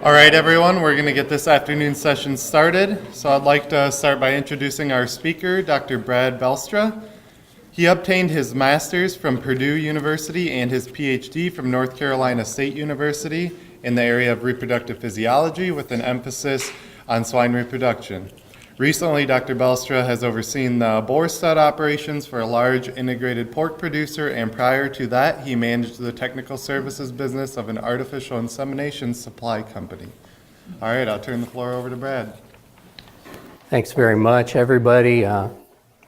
All right, everyone, we're going to get this afternoon session started. So I'd like to start by introducing our speaker, Dr. Brad Belstra. He obtained his master's from Purdue University and his PhD from North Carolina State University in the area of reproductive physiology with an emphasis on swine reproduction. Recently, Dr. Belstra has overseen the boar stud operations for a large integrated pork producer, and prior to that, he managed the technical services business of an artificial insemination supply company. All right, I'll turn the floor over to Brad. Thanks very much, everybody.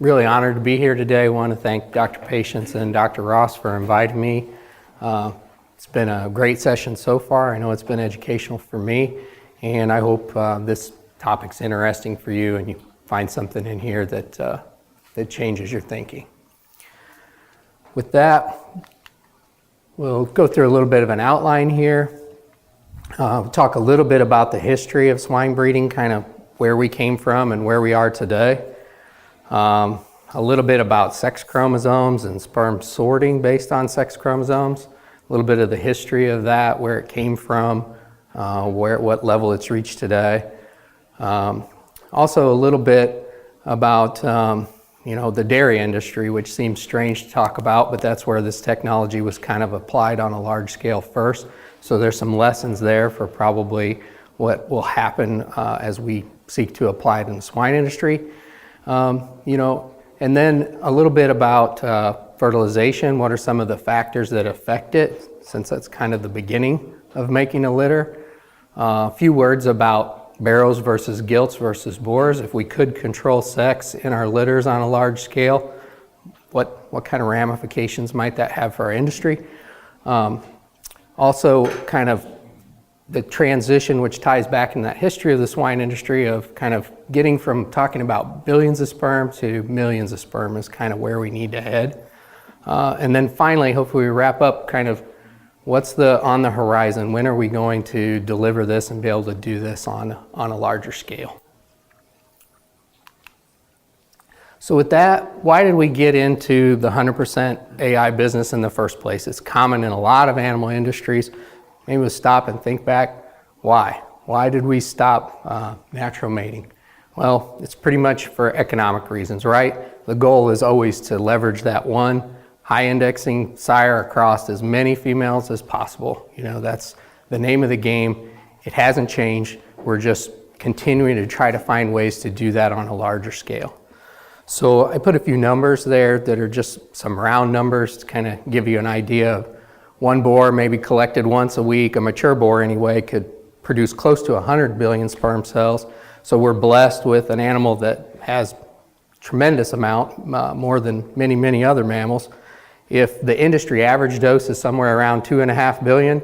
Really honored to be here today. I want to thank Dr. Patience and Dr. Ross for inviting me. It's been a great session so far. I know it's been educational for me, and I hope this topic's interesting for you and you find something in here that changes your thinking. With that, we'll go through a little bit of an outline here. We'll talk a little bit about the history of swine breeding, kind of where we came from and where we are today. A little bit about sex chromosomes and sperm sorting based on sex chromosomes. A little bit of the history of that, where it came from, what level it's reached today. Also a little bit about the dairy industry, which seems strange to talk about, but that's where this technology was kind of applied on a large scale first. So there's some lessons there for probably what will happen as we seek to apply it in the swine industry. And then a little bit about fertilization. What are some of the factors that affect it, since that's kind of the beginning of making a litter. A few words about barrows versus gilts versus boars. If we could control sex in our litters on a large scale, what kind of ramifications might that have for our industry? Also, kind of the transition, which ties back in that history of the swine industry, of kind of getting from talking about billions of sperm to millions of sperm is kind of where we need to head. And then finally, hopefully we wrap up kind of what's on the horizon. When are we going to deliver this and be able to do this on a larger scale? So with that, why did we get into the 100% AI business in the first place? It's common in a lot of animal industries. Maybe we'll stop and think back. Why? Why did we stop natural mating? Well, it's pretty much for economic reasons, right? The goal is always to leverage that one high indexing sire across as many females as possible. That's the name of the game. It hasn't changed. We're just continuing to try to find ways to do that on a larger scale. So I put a few numbers there that are just some round numbers to kind of give you an idea of one boar maybe collected once a week. A mature boar anyway could produce close to 100 billion sperm cells. So we're blessed with an animal that has tremendous amount, more than many, many other mammals. If the industry average dose is somewhere around 2.5 billion,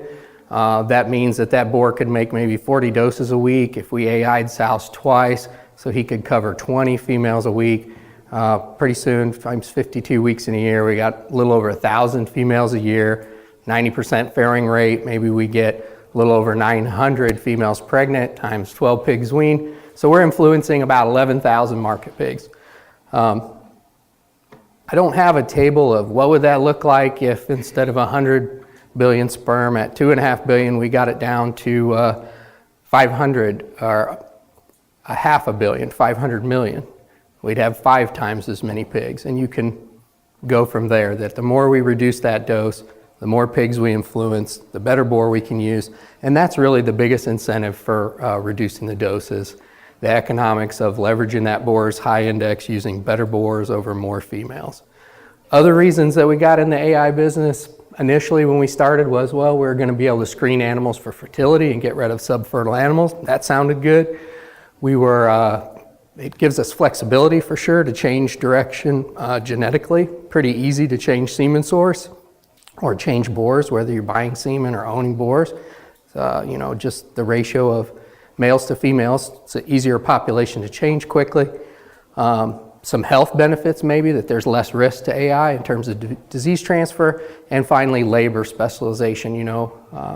that means that boar could make maybe 40 doses a week. If we AI'd sows twice, so he could cover 20 females a week, pretty soon, times 52 weeks in a year, we got a little over 1,000 females a year, 90% fairing rate, maybe we get a little over 900 females pregnant times 12 pigs weaned. So we're influencing about 11,000 market pigs. I don't have a table of what would that look like if instead of 100 billion sperm at 2.5 billion, we got it down to 500 or a half a billion, 500 million. We'd have 5 times as many pigs. And you can go from there, that the more we reduce that dose, the more pigs we influence, the better boar we can use. And that's really the biggest incentive for reducing the doses. The economics of leveraging that boar's high index using better boars over more females. Other reasons that we got in the AI business initially when we started was, well, we're going to be able to screen animals for fertility and get rid of subfertile animals. That sounded good. It gives us flexibility for sure to change direction genetically. Pretty easy to change semen source or change boars, whether you're buying semen or owning boars. Just the ratio of males to females, it's an easier population to change quickly. Some health benefits maybe, that there's less risk to AI in terms of disease transfer. And finally, labor specialization.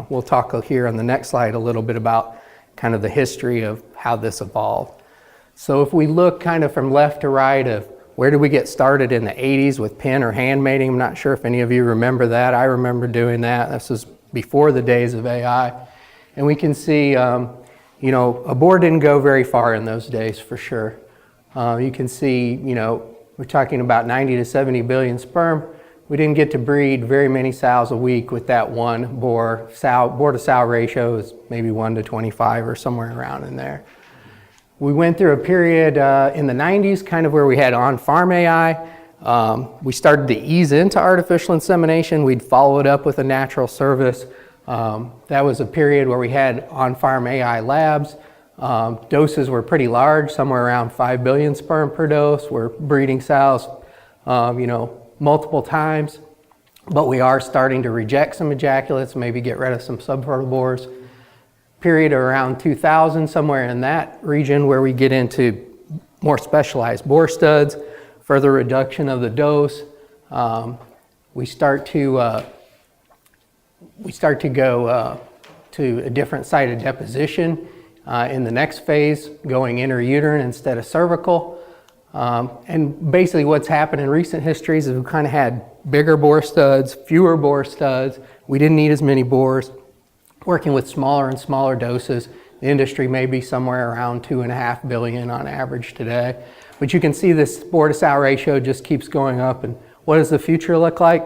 We'll talk here on the next slide a little bit about kind of the history of how this evolved. So if we look kind of from left to right of where did we get started in the 80s with pen or hand mating, I'm not sure if any of you remember that. I remember doing that. This was before the days of AI. And we can see, a boar didn't go very far in those days for sure. You can see, we're talking about 90 to 70 billion sperm. We didn't get to breed very many sows a week with that one boar. Boar to sow ratio is maybe 1 to 25 or somewhere around in there. We went through a period in the 90s, kind of where we had on-farm AI. We started to ease into artificial insemination. We'd follow it up with a natural service. That was a period where we had on-farm AI labs. Doses were pretty large, somewhere around 5 billion sperm per dose. We're breeding sows, multiple times, but we are starting to reject some ejaculates, maybe get rid of some subfertile boars. Period around 2000, somewhere in that region, where we get into more specialized boar studs, further reduction of the dose. We start to go to a different site of deposition in the next phase, going intrauterine instead of cervical. And basically what's happened in recent histories is we've kind of had bigger boar studs, fewer boar studs. We didn't need as many boars. Working with smaller and smaller doses. The industry may be somewhere around 2.5 billion on average today. But you can see this boar to sow ratio just keeps going up. And what does the future look like?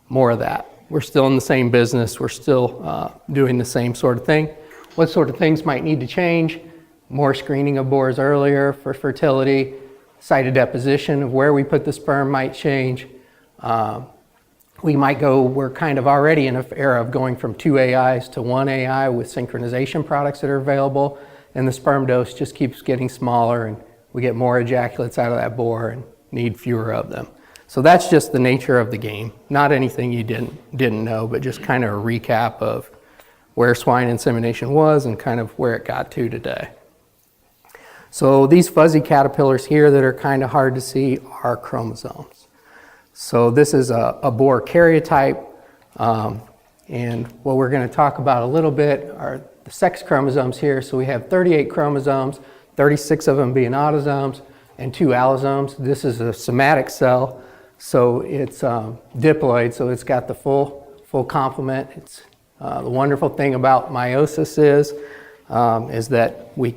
More of that. We're still in the same business. We're still doing the same sort of thing. What sort of things might need to change? More screening of boars earlier for fertility. Site of deposition of where we put the sperm might change. We're kind of already in an era of going from 2 AIs to 1 AI with synchronization products that are available, and the sperm dose just keeps getting smaller, and we get more ejaculates out of that boar and need fewer of them. So that's just the nature of the game. Not anything you didn't know, but just kind of a recap of where swine insemination was and kind of where it got to today. So these fuzzy caterpillars here that are kind of hard to see are chromosomes. So this is a boar karyotype, and what we're going to talk about a little bit are the sex chromosomes here. So we have 38 chromosomes, 36 of them being autosomes, and 2 allosomes. This is a somatic cell, so it's diploid, so it's got the full complement. It's the wonderful thing about meiosis is that we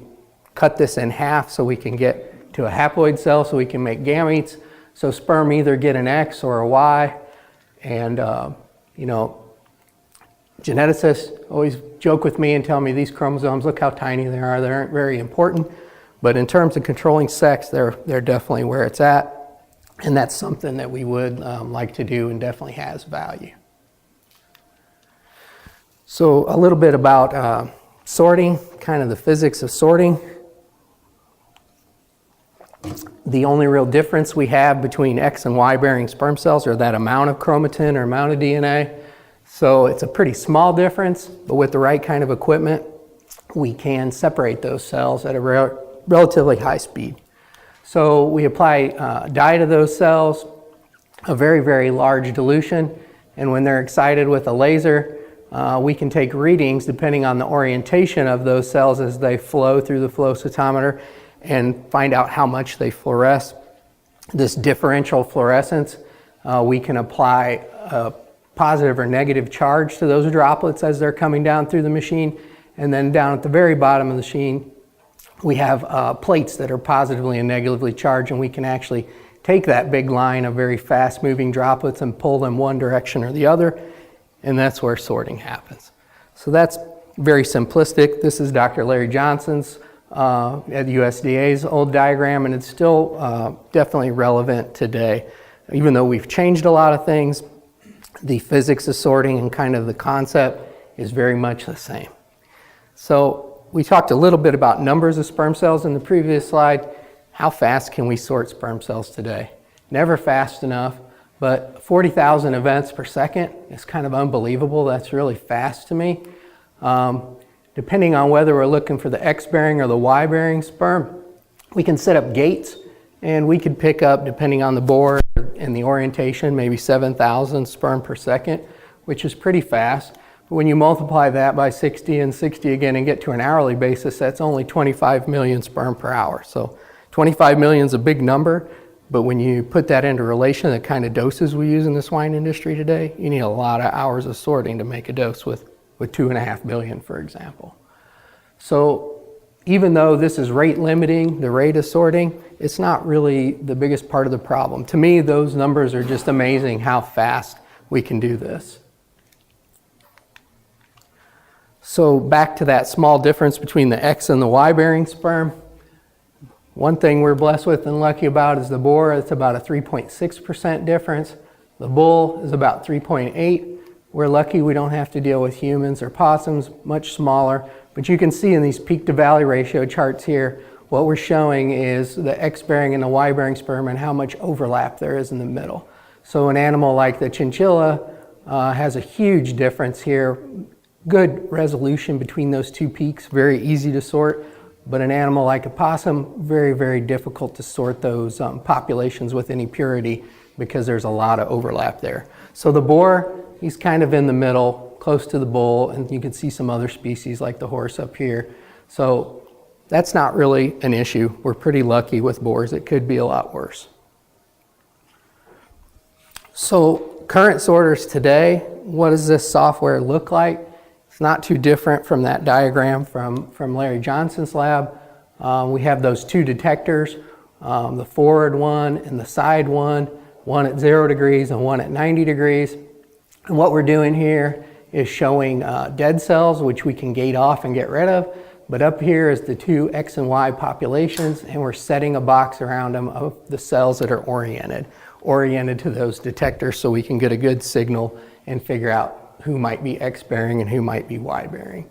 cut this in half so we can get to a haploid cell, so we can make gametes. So sperm either get an X or a Y, and geneticists always joke with me and tell me these chromosomes, look how tiny they are. They aren't very important, but in terms of controlling sex, they're definitely where it's at, and that's something that we would like to do and definitely has value. So a little bit about sorting, kind of the physics of sorting. The only real difference we have between X and Y bearing sperm cells are that amount of chromatin or amount of DNA. So it's a pretty small difference, but with the right kind of equipment, we can separate those cells at a relatively high speed. So we apply dye to those cells, a very, very large dilution, and when they're excited with a laser, we can take readings depending on the orientation of those cells as they flow through the flow cytometer and find out how much they fluoresce. This differential fluorescence, we can apply a positive or negative charge to those droplets as they're coming down through the machine. And then down at the very bottom of the machine, we have plates that are positively and negatively charged, and we can actually take that big line of very fast moving droplets and pull them one direction or the other, and that's where sorting happens. So that's very simplistic. This is Dr. Larry Johnson's at USDA's old diagram, and it's still definitely relevant today. Even though we've changed a lot of things, the physics of sorting and kind of the concept is very much the same. So we talked a little bit about numbers of sperm cells in the previous slide. How fast can we sort sperm cells today? Never fast enough, but 40,000 events per second is kind of unbelievable. That's really fast to me. Depending on whether we're looking for the X-bearing or the Y-bearing sperm, we can set up gates, and we could pick up, depending on the boar and the orientation, maybe 7,000 sperm per second, which is pretty fast. But when you multiply that by 60 and 60 again and get to an hourly basis, that's only 25 million sperm per hour. So 25 million is a big number, but when you put that into relation to the kind of doses we use in the swine industry today, you need a lot of hours of sorting to make a dose with with 2.5 billion, for example. So even though this is rate limiting, the rate of sorting, it's not really the biggest part of the problem. To me, those numbers are just amazing how fast we can do this. So back to that small difference between the X and the Y bearing sperm. One thing we're blessed with and lucky about is the boar. It's about a 3.6% difference. The bull is about 3.8. We're lucky we don't have to deal with humans or possums, much smaller. But you can see in these peak to valley ratio charts here, what we're showing is the X bearing and the Y bearing sperm and how much overlap there is in the middle. So an animal like the chinchilla has a huge difference here. Good resolution between those two peaks, very easy to sort. But an animal like a possum, very, very difficult to sort those populations with any purity because there's a lot of overlap there. So the boar, he's kind of in the middle, close to the bull, and you can see some other species like the horse up here. So that's not really an issue. We're pretty lucky with boars. It could be a lot worse. So current sorters today, what does this software look like? It's not too different from that diagram from Larry Johnson's lab. We have those two detectors, the forward one and the side one at 0 degrees and one at 90 degrees. And what we're doing here is showing dead cells, which we can gate off and get rid of. But up here is the two X and Y populations, and we're setting a box around them of the cells that are oriented to those detectors so we can get a good signal and figure out who might be X bearing and who might be Y bearing.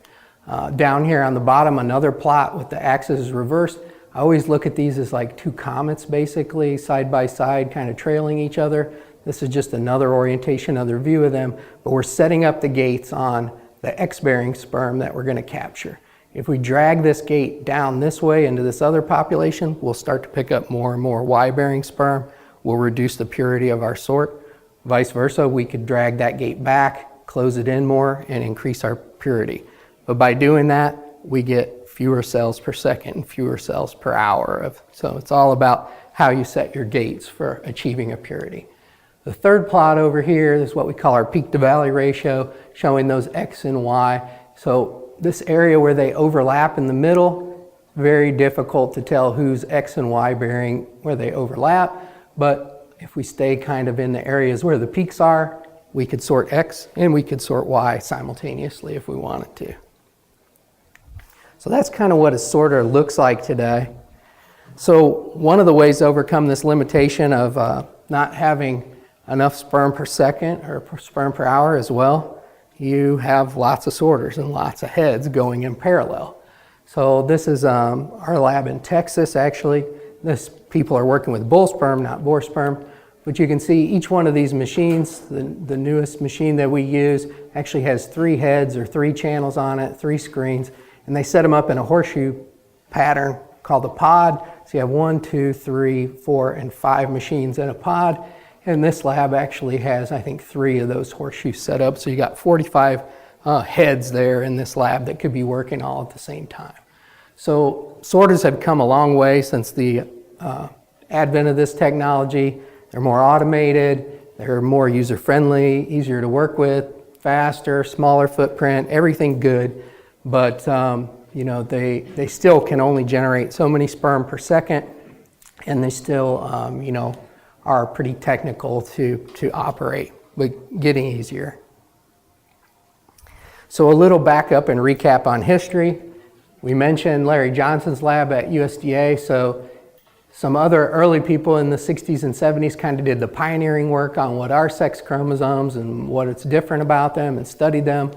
Down here on the bottom, another plot with the axis reversed. I always look at these as like two comets basically, side by side, kind of trailing each other. This is just another orientation, another view of them, but we're setting up the gates on the X bearing sperm that we're going to capture. If we drag this gate down this way into this other population, we'll start to pick up more and more Y bearing sperm. We'll reduce the purity of our sort. Vice versa, we could drag that gate back, close it in more, and increase our purity. But by doing that, we get fewer cells per second and fewer cells per hour. So it's all about how you set your gates for achieving a purity. The third plot over here is what we call our peak to valley ratio, showing those X and Y. So this area where they overlap in the middle, very difficult to tell who's X and Y bearing where they overlap. But if we stay kind of in the areas where the peaks are, we could sort X and we could sort Y simultaneously if we wanted to. So that's kind of what a sorter looks like today. So one of the ways to overcome this limitation of not having enough sperm per second or sperm per hour as well, you have lots of sorters and lots of heads going in parallel. So this is our lab in Texas actually. People are working with bull sperm, not boar sperm. But you can see each one of these machines, the newest machine that we use, actually has 3 heads or 3 channels on it, 3 screens, and they set them up in a horseshoe pattern called a pod. So you have 1, 2, 3, 4, and 5 machines in a pod. And this lab actually has, I think, 3 of those horseshoes set up. So you got 45 heads there in this lab that could be working all at the same time. So sorters have come a long way since the advent of this technology. They're more automated, they're more user-friendly, easier to work with, faster, smaller footprint, everything good. But you know, they still can only generate so many sperm per second, and they still you know, are pretty technical to operate, but getting easier. So a little backup and recap on history. We mentioned Larry Johnson's lab at USDA, so some other early people in the 60s and 70s kind of did the pioneering work on what are sex chromosomes and what it's different about them and studied them.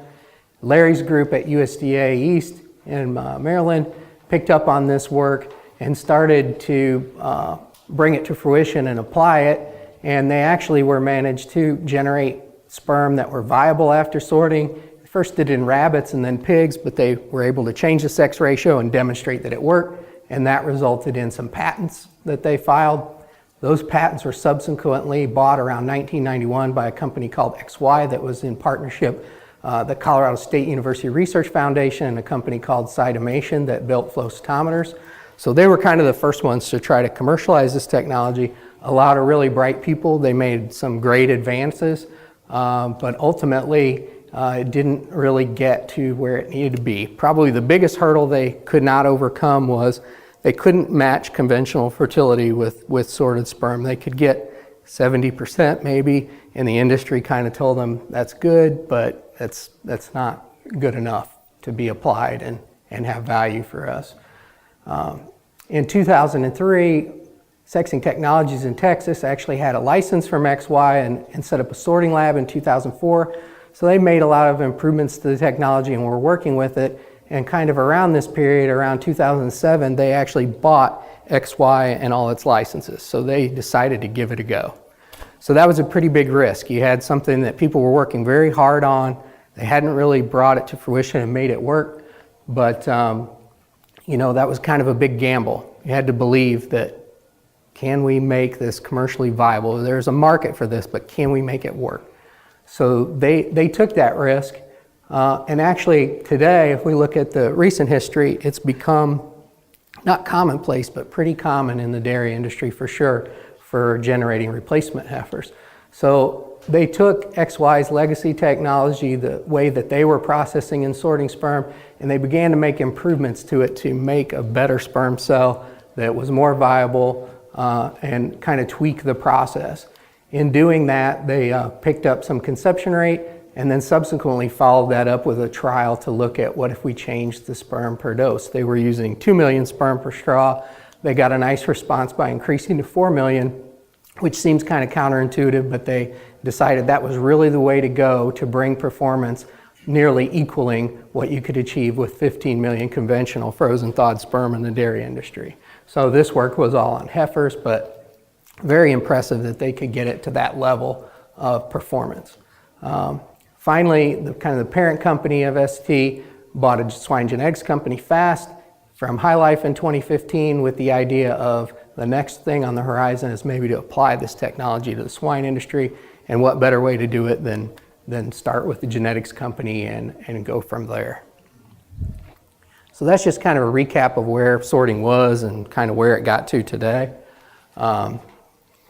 Larry's group at USDA East in Maryland picked up on this work and started to bring it to fruition and apply it. And they actually were managed to generate sperm that were viable after sorting. First did it in rabbits and then pigs, but they were able to change the sex ratio and demonstrate that it worked. And that resulted in some patents that they filed. Those patents were subsequently bought around 1991 by a company called XY that was in partnership, the Colorado State University Research Foundation and a company called Cytomation that built flow cytometers. So they were kind of the first ones to try to commercialize this technology. A lot of really bright people, they made some great advances, but ultimately it didn't really get to where it needed to be. Probably the biggest hurdle they could not overcome was they couldn't match conventional fertility with sorted sperm. They could get 70% maybe, and the industry kind of told them that's good, but that's not good enough to be applied and have value for us. In 2003, Sexing Technologies in Texas actually had a license from XY and set up a sorting lab in 2004. So they made a lot of improvements to the technology and were working with it. And kind of around this period, around 2007, they actually bought XY and all its licenses. So they decided to give it a go. So that was a pretty big risk. You had something that people were working very hard on. They hadn't really brought it to fruition and made it work. But, you know, that was kind of a big gamble. You had to believe that, can we make this commercially viable? There's a market for this, but can we make it work? So they took that risk. And actually today, if we look at the recent history, it's become not commonplace, but pretty common in the dairy industry for sure for generating replacement heifers. So they took XY's legacy technology, the way that they were processing and sorting sperm, and they began to make improvements to it to make a better sperm cell that was more viable and kind of tweak the process. In doing that, they picked up some conception rate and then subsequently followed that up with a trial to look at what if we changed the sperm per dose. They were using 2 million sperm per straw. They got a nice response by increasing to 4 million, which seems kind of counterintuitive, but they decided that was really the way to go to bring performance nearly equaling what you could achieve with 15 million conventional frozen thawed sperm in the dairy industry. So this work was all on heifers, but very impressive that they could get it to that level of performance. Finally, the parent company of ST bought a swine genetics company fast from High Life in 2015 with the idea of the next thing on the horizon is maybe to apply this technology to the swine industry, and what better way to do it than start with the genetics company and go from there. So that's just kind of a recap of where sorting was and kind of where it got to today. A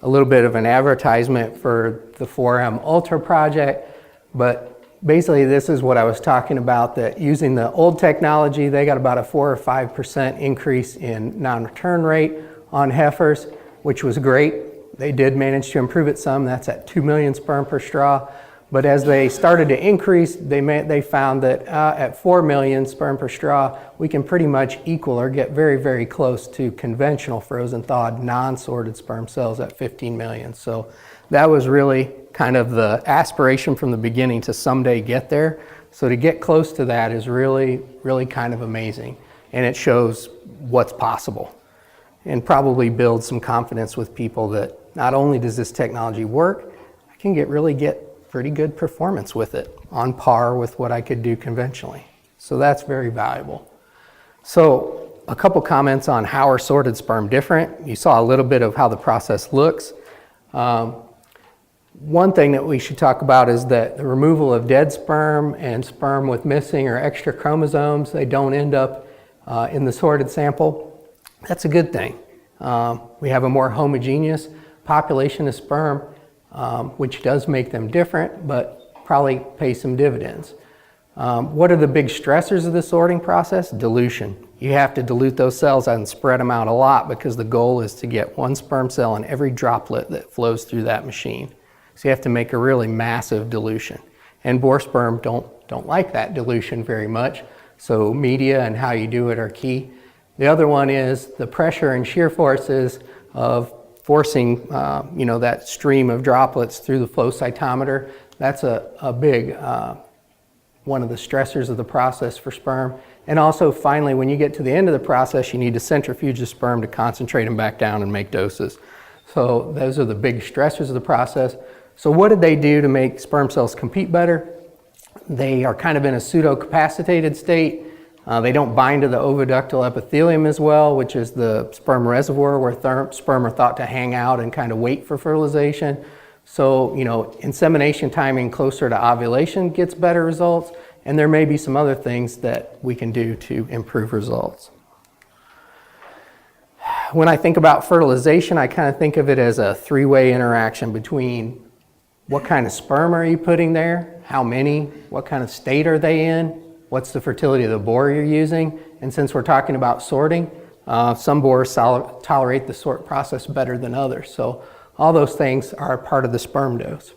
little bit of an advertisement for the 4M Ultra project, but basically this is what I was talking about, that using the old technology, they got about a 4 or 5% increase in non-return rate on heifers, which was great. They did manage to improve it some. That's at 2 million sperm per straw. But as they started to increase, they found that at 4 million sperm per straw, we can pretty much equal or get very, very close to conventional frozen thawed non-sorted sperm cells at 15 million. So that was really kind of the aspiration from the beginning to someday get there. So to get close to that is really, really kind of amazing. And it shows what's possible and probably builds some confidence with people that not only does this technology work, I can really get pretty good performance with it, on par with what I could do conventionally. So that's very valuable. So a couple comments on how are sorted sperm different. You saw a little bit of how the process looks. One thing that we should talk about is that the removal of dead sperm and sperm with missing or extra chromosomes, they don't end up in the sorted sample. That's a good thing. We have a more homogeneous population of sperm, which does make them different, but probably pay some dividends. What are the big stressors of the sorting process? Dilution. You have to dilute those cells and spread them out a lot because the goal is to get one sperm cell in every droplet that flows through that machine. So you have to make a really massive dilution. And boar sperm don't like that dilution very much, so media and how you do it are key. The other one is the pressure and shear forces of forcing that stream of droplets through the flow cytometer. That's a big one of the stressors of the process for sperm. And also finally, when you get to the end of the process, you need to centrifuge the sperm to concentrate them back down and make doses. So those are the big stressors of the process. So what did they do to make sperm cells compete better? They are kind of in a pseudo-capacitated state. They don't bind to the oviductal epithelium as well, which is the sperm reservoir where sperm are thought to hang out and kind of wait for fertilization. So, insemination timing closer to ovulation gets better results, and there may be some other things that we can do to improve results. When I think about fertilization, I kind of think of it as a three-way interaction between What kind of sperm are you putting there? How many? What kind of state are they in? What's the fertility of the boar you're using? And since we're talking about sorting, some boars tolerate the sort process better than others. So all those things are part of the sperm dose.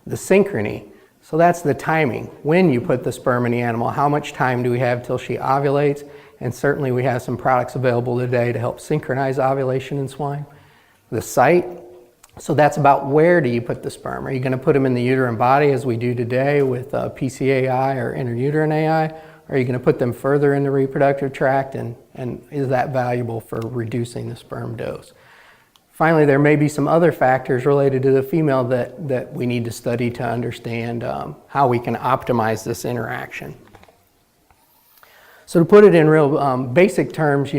The synchrony, so that's the timing. When you put the sperm in the animal, how much time do we have till she ovulates? And certainly we have some products available today to help synchronize ovulation in swine. The site, so that's about where do you put the sperm? Are you going to put them in the uterine body as we do today with PCAI or intrauterine AI? Or are you going to put them further in the reproductive tract, and is that valuable for reducing the sperm dose? Finally, there may be some other factors related to the female that we need to study to understand how we can optimize this interaction. So to put it in real basic terms,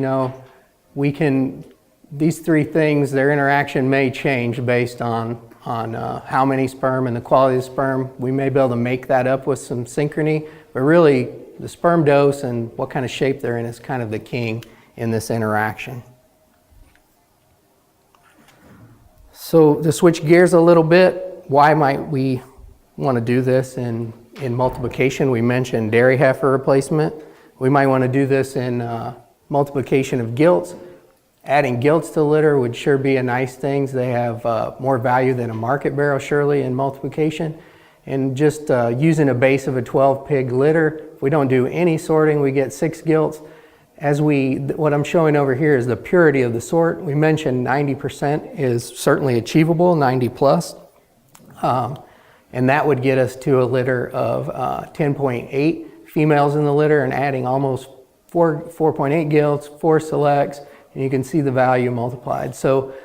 these three things, their interaction may change based on how many sperm and the quality of the sperm. We may be able to make that up with some synchrony, but really the sperm dose and what kind of shape they're in is kind of the king in this interaction. So to switch gears a little bit, why might we want to do this in multiplication? We mentioned dairy heifer replacement. We might want to do this in multiplication of gilts. Adding gilts to the litter would sure be a nice thing. They have more value than a market barrow, surely, in multiplication. And just using a base of a 12-pig litter, if we don't do any sorting, we get 6 gilts. What I'm showing over here is the purity of the sort. We mentioned 90% is certainly achievable, 90 plus. And that would get us to a litter of 10.8 females in the litter, and adding almost 4.8 gilts, 4 selects, and you can see the value multiplied. So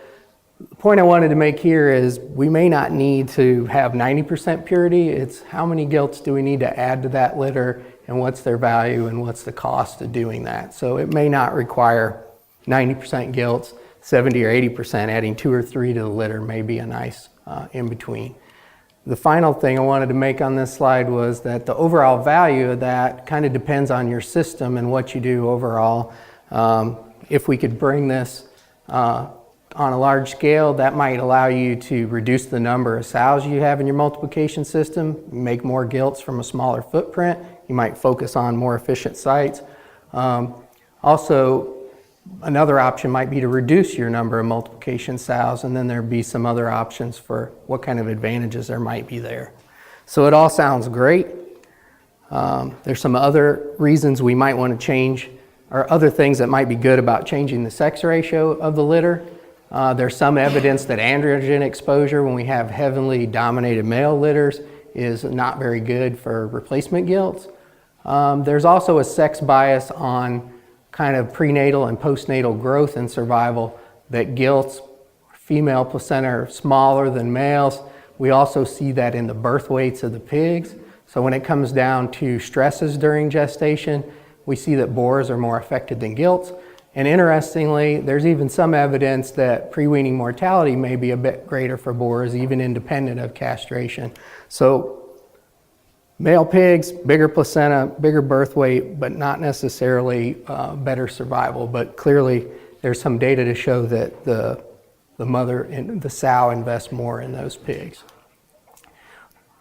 the point I wanted to make here is we may not need to have 90% purity. It's how many gilts do we need to add to that litter, and what's their value, and what's the cost of doing that. So it may not require 90% gilts, 70 or 80%. Adding 2 or 3 to the litter may be a nice in between. The final thing I wanted to make on this slide was that the overall value of that kind of depends on your system and what you do overall. If we could bring this on a large scale, that might allow you to reduce the number of sows you have in your multiplication system, make more gilts from a smaller footprint. You might focus on more efficient sites. Also, another option might be to reduce your number of multiplication sows, and then there'd be some other options for what kind of advantages there might be there. So it all sounds great. There's some other reasons we might want to change, or other things that might be good about changing the sex ratio of the litter. There's some evidence that androgen exposure, when we have heavily dominated male litters, is not very good for replacement gilts. There's also a sex bias on kind of prenatal and postnatal growth and survival, that gilts, female placenta, are smaller than males. We also see that in the birth weights of the pigs. So when it comes down to stresses during gestation, we see that boars are more affected than gilts. And interestingly, there's even some evidence that pre-weaning mortality may be a bit greater for boars, even independent of castration. So male pigs, bigger placenta, bigger birth weight, but not necessarily better survival. But clearly, there's some data to show that the mother and the sow invest more in those pigs.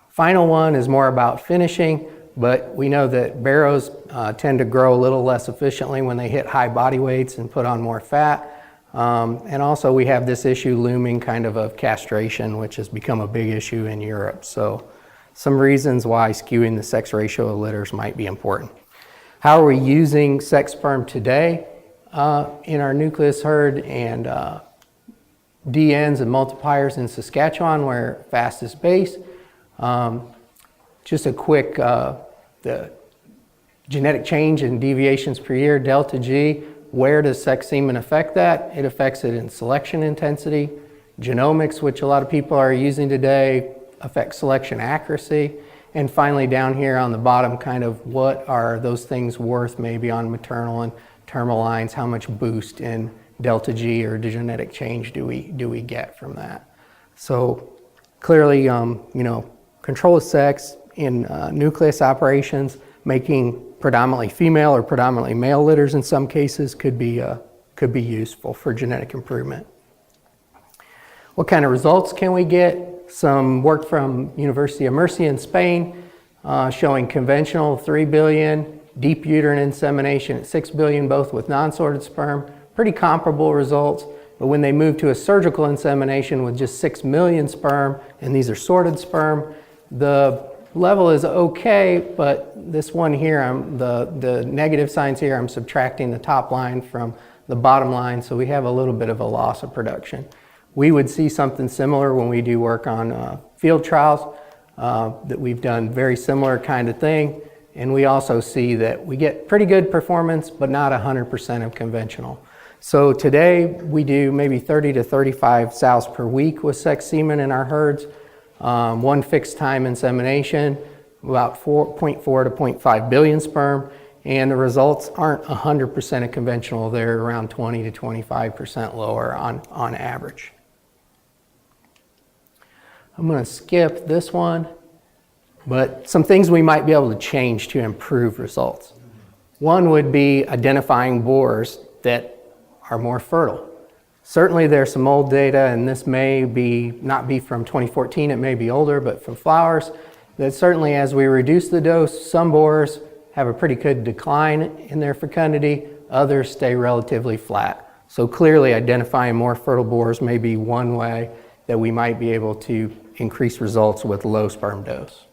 Final one is more about finishing, but we know that barrows tend to grow a little less efficiently when they hit high body weights and put on more fat. And also we have this issue looming kind of castration, which has become a big issue in Europe. So some reasons why skewing the sex ratio of litters might be important. How are we using sex sperm today in our nucleus herd and DNs and multipliers in Saskatchewan, where fastest base? Just a quick, the genetic change in deviations per year, delta G. Where does sex semen affect that? It affects it in selection intensity. Genomics, which a lot of people are using today, affects selection accuracy. And finally, down here on the bottom, kind of what are those things worth maybe on maternal and terminal lines? How much boost in delta G or genetic change do we get from that? So clearly, control of sex in nucleus operations, making predominantly female or predominantly male litters in some cases could be useful for genetic improvement. What kind of results can we get? some work from University of Murcia in Spain showing conventional 3 billion, deep uterine insemination at 6 billion, both with non-sorted sperm. Pretty comparable results, but when they moved to a surgical insemination with just 6 million sperm, and these are sorted sperm, the level is okay, but this one here, the negative signs here, I'm subtracting the top line from the bottom line, so we have a little bit of a loss of production. We would see something similar when we do work on field trials, that we've done very similar kind of thing, and we also see that we get pretty good performance, but not 100% of conventional. So today we do maybe 30 to 35 sows per week with sex semen in our herds. One fixed time insemination, about 0.4 to 0.5 billion sperm, and the results aren't 100% of conventional. They're around 20 to 25% lower on average. I'm going to skip this one, but some things we might be able to change to improve results. One would be identifying boars that are more fertile. Certainly there's some old data, and this may not be from 2014, it may be older, but from flowers, that certainly as we reduce the dose, some boars have a pretty good decline in their fecundity, others stay relatively flat. So clearly identifying more fertile boars may be one way that we might be able to increase results with low sperm dose.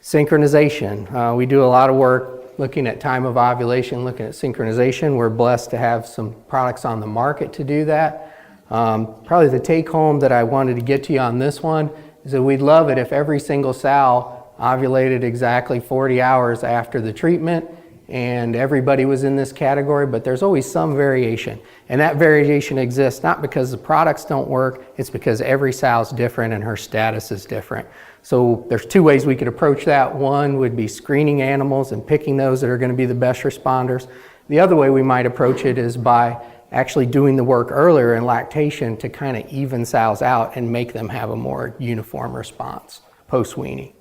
Synchronization. We do a lot of work looking at time of ovulation, looking at synchronization. We're blessed to have some products on the market to do that. Probably the take home that I wanted to get to you on this one is that we'd love it if every single sow ovulated exactly 40 hours after the treatment, and everybody was in this category, but there's always some variation. And that variation exists not because the products don't work, it's because every sow is different and her status is different. So there's two ways we could approach that. One would be screening animals and picking those that are going to be the best responders. The other way we might approach it is by actually doing the work earlier in lactation to kind of even sows out and make them have a more uniform response post-weaning.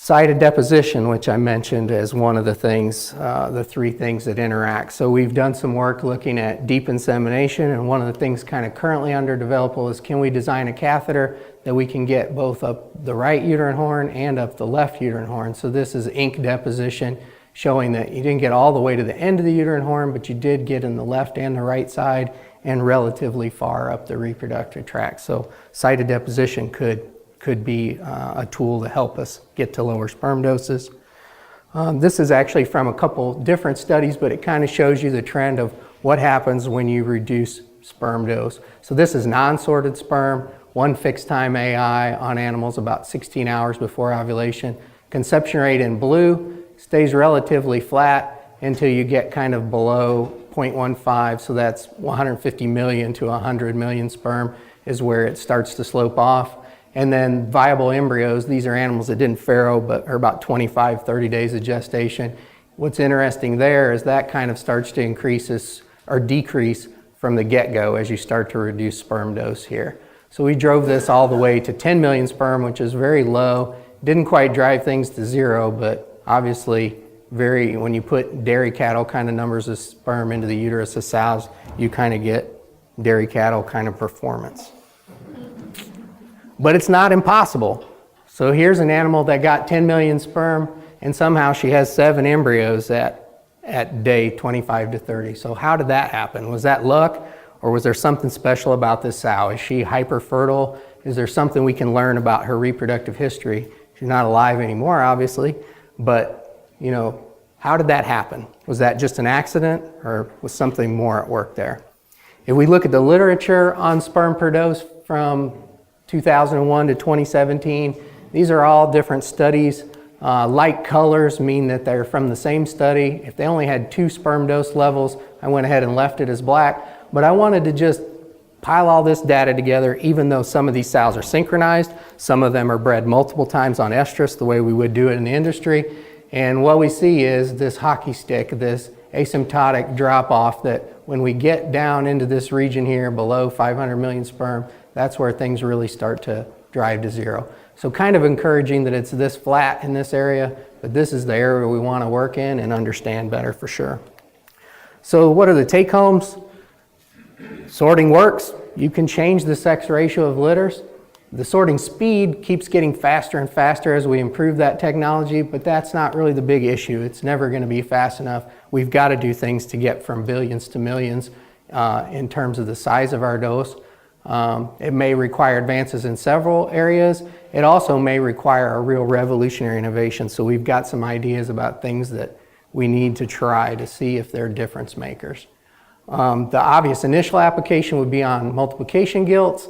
Site of deposition, which I mentioned as one of the things, the three things that interact. So we've done some work looking at deep insemination, and one of the things kind of currently under development is can we design a catheter that we can get both up the right uterine horn and up the left uterine horn. So this is ink deposition showing that you didn't get all the way to the end of the uterine horn, but you did get in the left and the right side and relatively far up the reproductive tract. So site of deposition could be a tool to help us get to lower sperm doses. This is actually from a couple different studies, but it kind of shows you the trend of what happens when you reduce sperm dose. So this is non-sorted sperm, one fixed time AI on animals about 16 hours before ovulation. Conception rate in blue stays relatively flat until you get kind of below 0.15, so that's 150 million to 100 million sperm is where it starts to slope off. And then viable embryos, these are animals that didn't farrow but are about 25, 30 days of gestation. What's interesting there is that kind of starts to increase or decrease from the get-go as you start to reduce sperm dose here. So we drove this all the way to 10 million sperm, which is very low. Didn't quite drive things to zero, but obviously when you put dairy cattle kind of numbers of sperm into the uterus of sows, you kind of get dairy cattle kind of performance. But it's not impossible. So here's an animal that got 10 million sperm, and somehow she has 7 embryos at day 25 to 30. So how did that happen? Was that luck, or was there something special about this sow? Is she hyperfertile? Is there something we can learn about her reproductive history? She's not alive anymore, obviously, but how did that happen? Was that just an accident, or was something more at work there? If we look at the literature on sperm per dose from 2001 to 2017. These are all different studies. Light colors mean that they're from the same study. If they only had 2 sperm dose levels, I went ahead and left it as black. But I wanted to just pile all this data together, even though some of these sows are synchronized. Some of them are bred multiple times on estrus, the way we would do it in the industry. And what we see is this hockey stick, this asymptotic drop off that when we get down into this region here below 500 million sperm, that's where things really start to drive to zero. So kind of encouraging that it's this flat in this area, but this is the area we want to work in and understand better for sure. So what are the take homes? Sorting works. You can change the sex ratio of litters. The sorting speed keeps getting faster and faster as we improve that technology, but that's not really the big issue. It's never going to be fast enough. We've got to do things to get from billions to millions in terms of the size of our dose. It may require advances in several areas. It also may require a real revolutionary innovation. So we've got some ideas about things that we need to try to see if they're difference makers. The obvious initial application would be on multiplication gilts.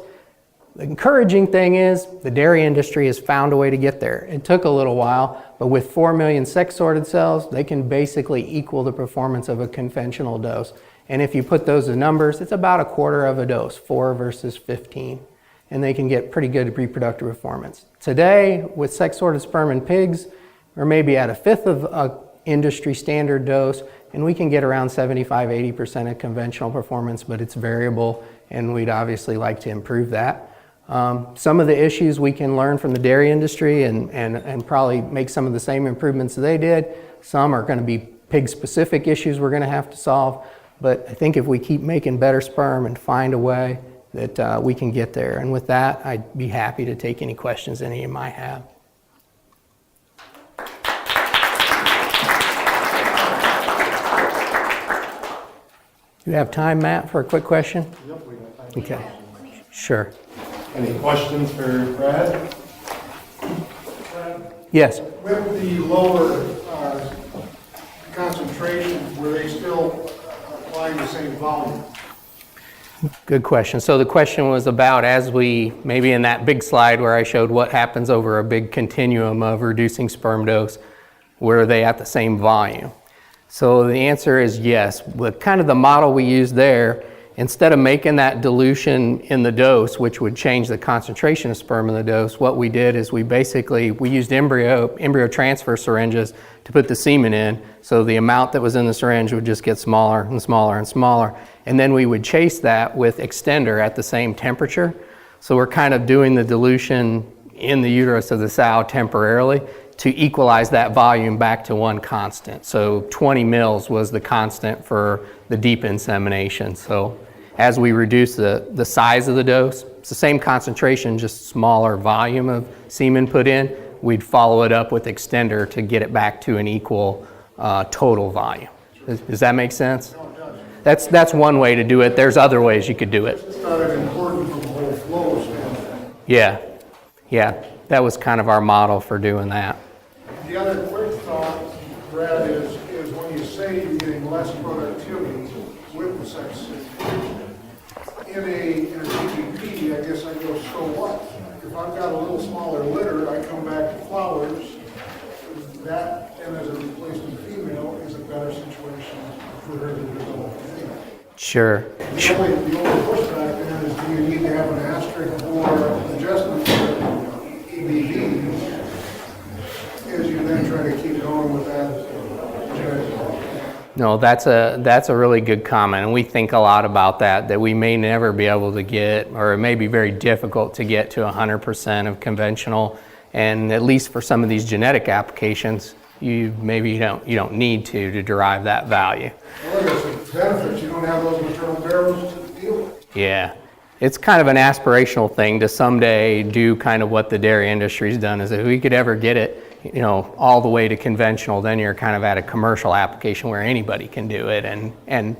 The encouraging thing is the dairy industry has found a way to get there. It took a little while, but with 4 million sex-sorted cells, they can basically equal the performance of a conventional dose. And if you put those in numbers, it's about a quarter of a dose, 4 versus 15. And they can get pretty good reproductive performance. Today, with sex-sorted sperm in pigs, we're maybe at a fifth of an industry standard dose, and we can get around 75–80% of conventional performance, but it's variable, and we'd obviously like to improve that. Some of the issues we can learn from the dairy industry and probably make some of the same improvements they did. Some are going to be pig-specific issues we're going to have to solve. But I think if we keep making better sperm and find a way that we can get there. And with that, I'd be happy to take any questions any of you might have. Do you have time, Matt, for a quick question? Yep, we got time. Okay, sure. Any questions for Brad? Yes. With the lower concentration, were they still applying the same volume? Good question. So the question was about, as we, maybe in that big slide where I showed what happens over a big continuum of reducing sperm dose, were they at the same volume? So the answer is yes. With kind of the model we used there, instead of making that dilution in the dose, which would change the concentration of sperm in the dose, what we did is we used embryo transfer syringes to put the semen in, so the amount that was in the syringe would just get smaller and smaller and smaller. And then we would chase that with extender at the same temperature. So we're kind of doing the dilution in the uterus of the sow temporarily to equalize that volume back to one constant. So 20 mils was the constant for the deep insemination. So as we reduce the size of the dose, it's the same concentration, just smaller volume of semen put in, we'd follow it up with extender to get it back to an equal total volume. Does that make sense? That's one way to do it. There's other ways you could do it. It's not as important from the whole flow standpoint. Yeah, that was kind of our model for doing that. The other quick thought, Brad, is when you say you're getting less productivity with the sex, in a GDP, I guess I go, so what? If I've got a little smaller litter, I come back to flowers, that, and as a replacement female, is a better situation for her to develop. Sure. The only pushback then is, do you need to have an asterisk or adjustment for EBV as you then try to keep going with that? No, that's a really good comment, and we think a lot about that we may never be able to get, or it may be very difficult to get to 100% of conventional, and at least for some of these genetic applications, you don't need to derive that value. Well, there's benefits. You don't have those maternal barrows to deal with. Yeah. It's kind of an aspirational thing to someday do kind of what the dairy industry's done, is if we could ever get it, all the way to conventional, then you're kind of at a commercial application where anybody can do it. And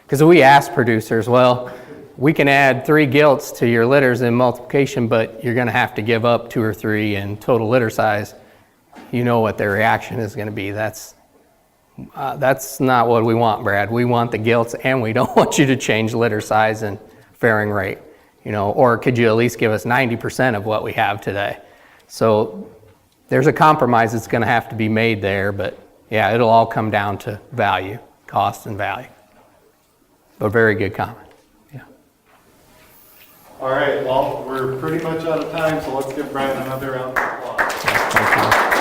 because we ask producers, well, we can add 3 gilts to your litters in multiplication, but you're going to have to give up 2 or 3 in total litter size. You know what their reaction is going to be. That's not what we want, Brad. We want the gilts, and we don't want you to change litter size and fairing rate. Or could you at least give us 90% of what we have today? So there's a compromise that's going to have to be made there, but yeah, it'll all come down to value, cost and value. But very good comment. Yeah. All right, well, we're pretty much out of time, so let's give Brad another round of applause. Thank you.